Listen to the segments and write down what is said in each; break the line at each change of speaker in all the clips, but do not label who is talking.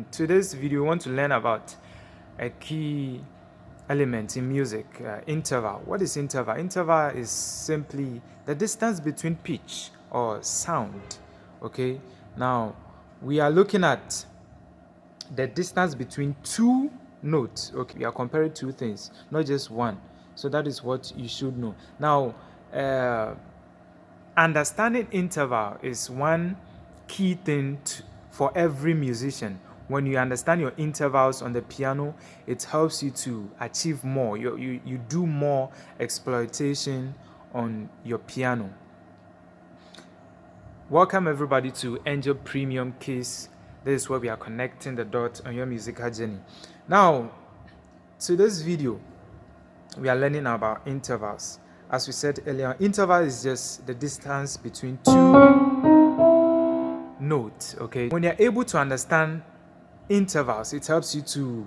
in today's video we want to learn about a key element in music, interval. What is interval? Interval is simply the distance between pitch or sound. Okay, now we are looking at the distance between two notes. Okay, we are comparing two things, not just one. So that is what you should know. Now understanding interval is one key thing for every musician. When you understand your intervals on the piano, it helps you to achieve more. You do more exploitation on your piano. Welcome everybody to Angel Premium Case. This is where we are connecting the dots on your musical journey. Now, to this video, we are learning about intervals. As we said earlier, interval is just the distance between two notes. Okay, when you're able to understand intervals, it helps you to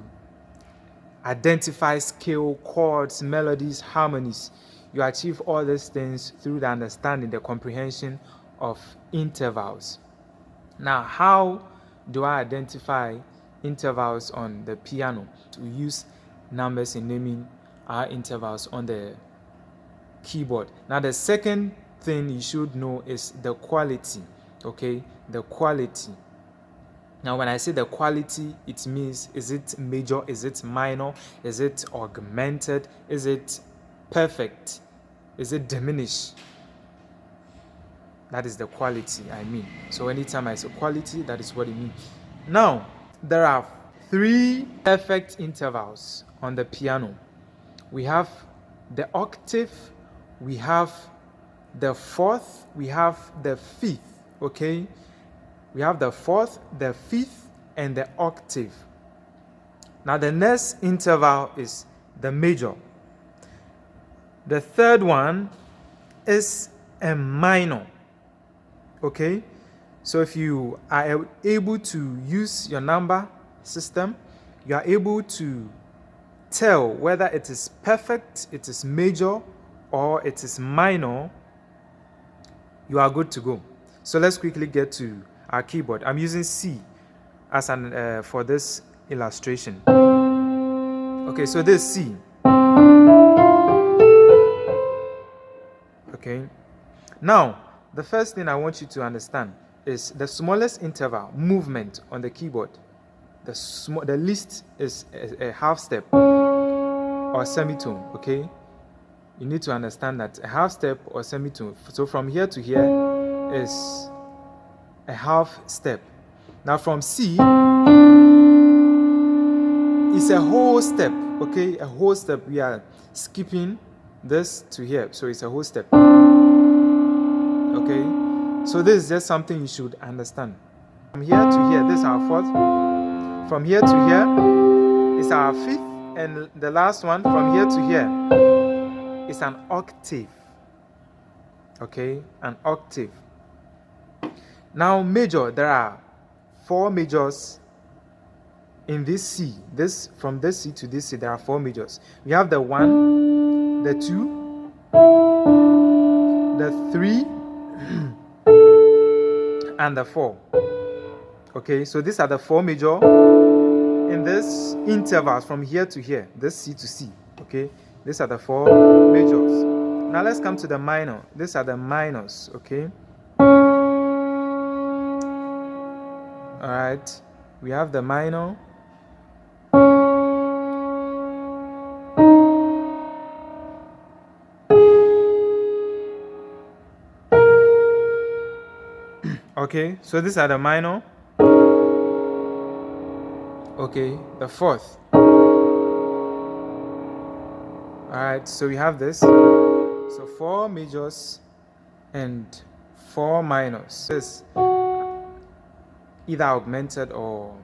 identify scale, chords, melodies, harmonies. You achieve all these things through the understanding, the comprehension of intervals. Now, how do I identify intervals on the piano? We use numbers in naming our intervals on the keyboard. Now, the second thing you should know is the quality. Okay, the quality. Now, when I say the quality, it means, is it major, is it minor, is it augmented, is it perfect, is it diminished? That is the quality I mean. So anytime I say quality, that is what it means. Now, there are three perfect intervals on the piano. We have the octave, we have the fourth, we have the fifth. Okay, we have the fourth, the fifth, and the octave. Now the next interval is the major. The third one is a minor. Okay, so if you are able to use your number system, you are able to tell whether it is perfect, it is major, or it is minor. You are good to go. So let's quickly get to our keyboard. I'm using C as an for this illustration. Okay, so this is C. Okay, now the first thing I want you to understand is the smallest interval movement on the keyboard. The least is a half step or semitone. Okay, you need to understand that a half step or semitone. So from here to here is a half step. Now from C is a whole step. Okay, a whole step. We are skipping this to here, so it's a whole step. Okay, so this is just something you should understand. From here to here, this is our fourth. From here to here is our fifth, and the last one from here to here is an octave. Okay, an octave. Now major, there are four majors in this C. From this C to this C, there are four majors. We have the 1, the 2, the 3, and the 4. Okay, so these are the four major in this intervals from here to here, this C to C. Okay, these are the four majors. Now let's come to the minor. These are the minors. Okay, all right, we have the minor. Okay, so these are the minor. Okay, the fourth. Alright, so we have this. So 4 majors and 4 minors. This either augmented or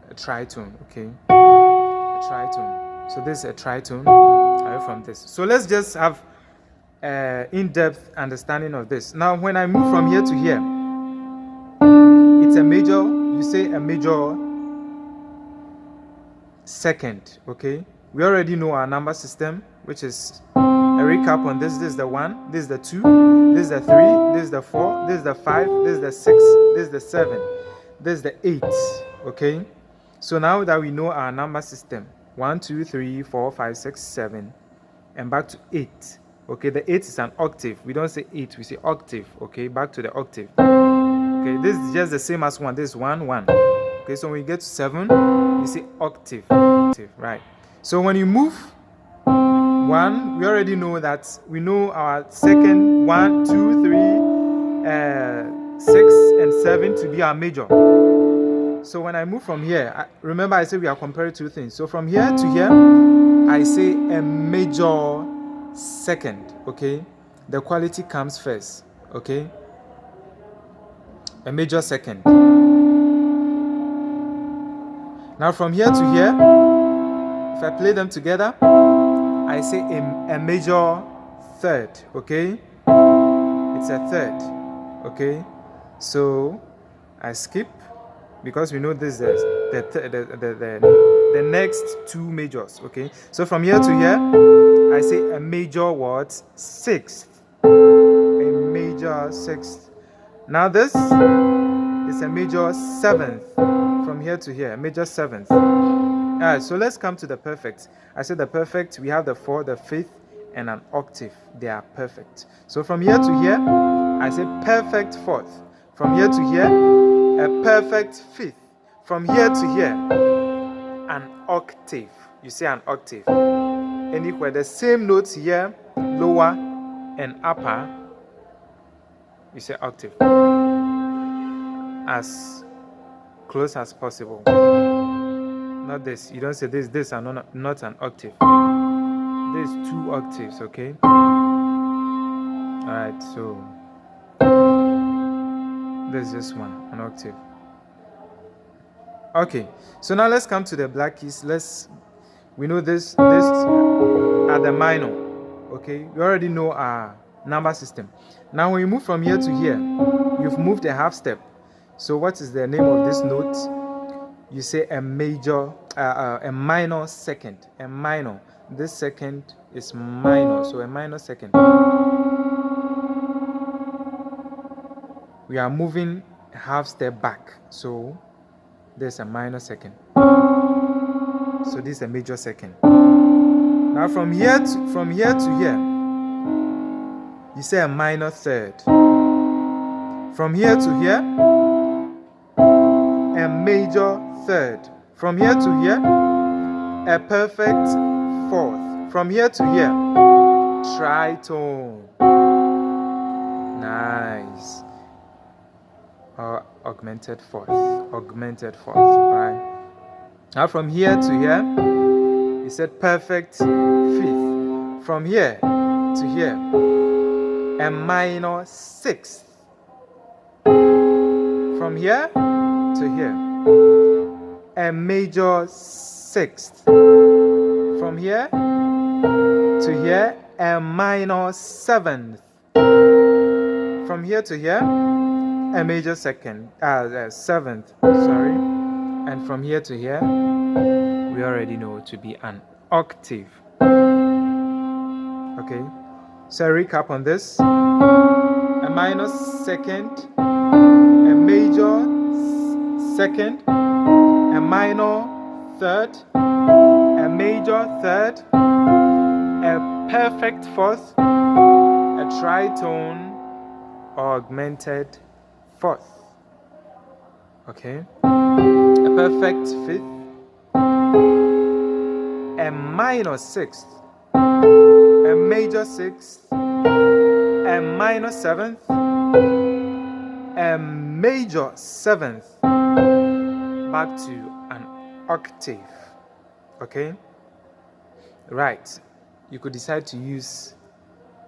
a tritone. Okay, a tritone. So this is a tritone. From this. So let's just have in-depth understanding of this. Now, when I move from here to here, it's a major. You say a major second. Okay, we already know our number system, which is a recap on this. This is the 1, this is the 2, this is the 3, this is the 4, this is the 5, this is the 6, this is the 7, this is the 8. Okay, So now that we know our number system, 1, 2, 3, 4, 5, 6, 7, and back to 8. Okay, the 8 is an octave. We don't say 8, we say octave. Okay, back to the octave. Okay, this is just the same as 1. This is 1, 1. Okay, so when we get to 7, you say octave. Octave, right? So when you move 1, we already know that we know our second 1, 2, 3, 6, and 7 to be our major. So when I move from here, remember I said we are comparing two things. So from here to here, I say a major second. Okay, the quality comes first. Okay, a major second. Now from here to here, if I play them together, I say a major third. Okay, it's a third. Okay, so I skip because we know this is the next two majors. Okay, so from here to here, I say a major what? Sixth. A major sixth. Now this is a major seventh. From here to here, a major seventh. Alright, so let's come to the perfect. I said the perfect, we have the 4, the 5th, and an octave. They are perfect. So from here to here, I say perfect 4th. From here to here, a perfect 5th. From here to here, an octave. You say an octave. Anywhere, the same notes here, lower and upper, you say octave. As close as possible. Not this. You don't say this. This are not an octave. There's 2 octaves, okay? Alright, so there's this one, an octave. Okay, so now let's come to the black keys. We know this are the minor. Okay, we already know our number system. Now when you move from here to here, you've moved a half step. So what is the name of this note? You say a major, a minor second. A minor. This second is minor, so a minor second. We are moving a half step back, so there's a minor second. So this is a major second. Now from here to here, you say a minor third. From here to here, a major third. From here to here, a perfect 4th. From here to here, tritone. Nice. Or augmented 4th. Augmented 4th, right? Now from here to here, you said perfect 5th. From here to here, a minor 6th. From here to here, a major 6th. From here to here, a minor 7th. From here to here, a major 7th. Sorry. And from here to here, we already know to be an octave. Okay. So recap on this: a minor second, a major second, a minor third, a major third, a perfect 4th, a tritone or augmented 4th. Okay, a perfect 5th, a minor 6th, a major 6th, a minor 7th, a major 7th, back to an octave. Okay, right. You could decide to use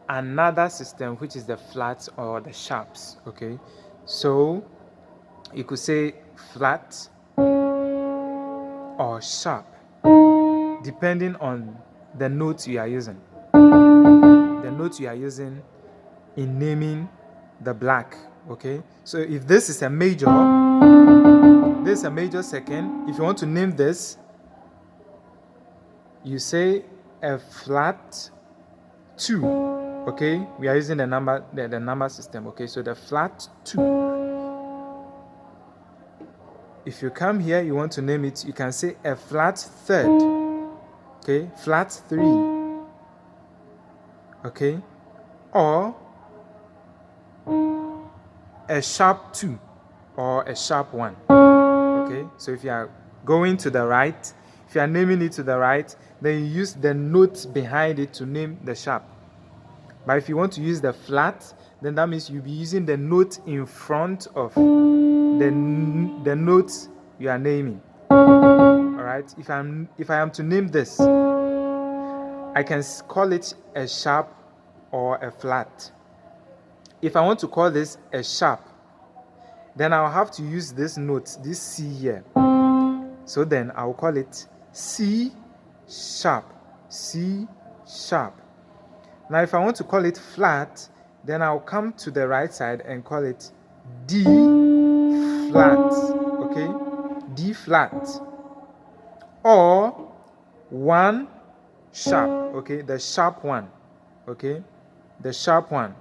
another system, which is the flats or the sharps. Okay, so you could say flat or sharp, depending on the notes you are using. The notes you are using in naming the black. Okay, so if this is a major, this is a major second. If you want to name this, you say a flat 2. Okay, we are using the number system. Okay, so the flat 2. if you come here, you want to name it, you can say a flat third. Okay, flat 3. Okay, or a sharp 2 or a sharp 1. Okay, so if you are going to the right, if you are naming it to the right, then you use the note behind it to name the sharp. But if you want to use the flat, then that means you'll be using the note in front of the note you are naming. Alright, if I am to name this, I can call it a sharp or a flat. If I want to call this a sharp, then I'll have to use this note, this C here. So then I'll call it C sharp, C sharp. Now if I want to call it flat, then I'll come to the right side and call it D flat, okay? D flat. Or 1 sharp, okay? The sharp 1, okay? The sharp 1.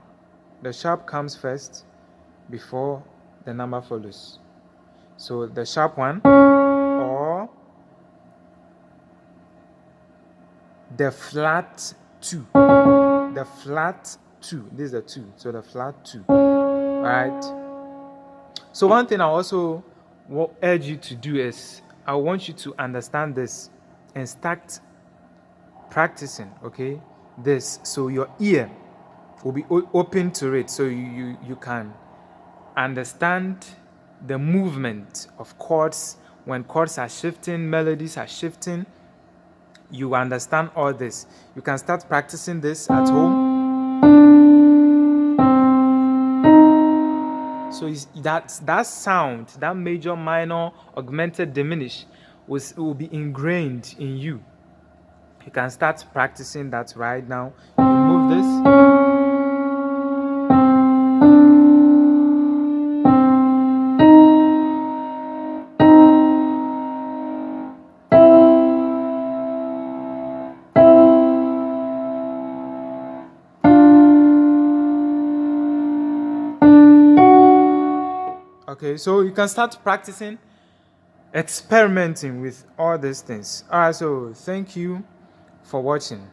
The sharp comes first before the number follows. So the sharp 1 or the flat 2. The flat 2. This is the 2. So the flat 2. Alright. So one thing I also urge you to do is I want you to understand this and start practicing, okay? This, so your ear will be open to it, so you can understand the movement of chords. When chords are shifting, melodies are shifting, you understand all this. You can start practicing this at home. So that sound, that major, minor, augmented, diminished will be ingrained in you. You can start practicing that right now. You move this. Okay, so you can start practicing, experimenting with all these things. Alright, so thank you for watching.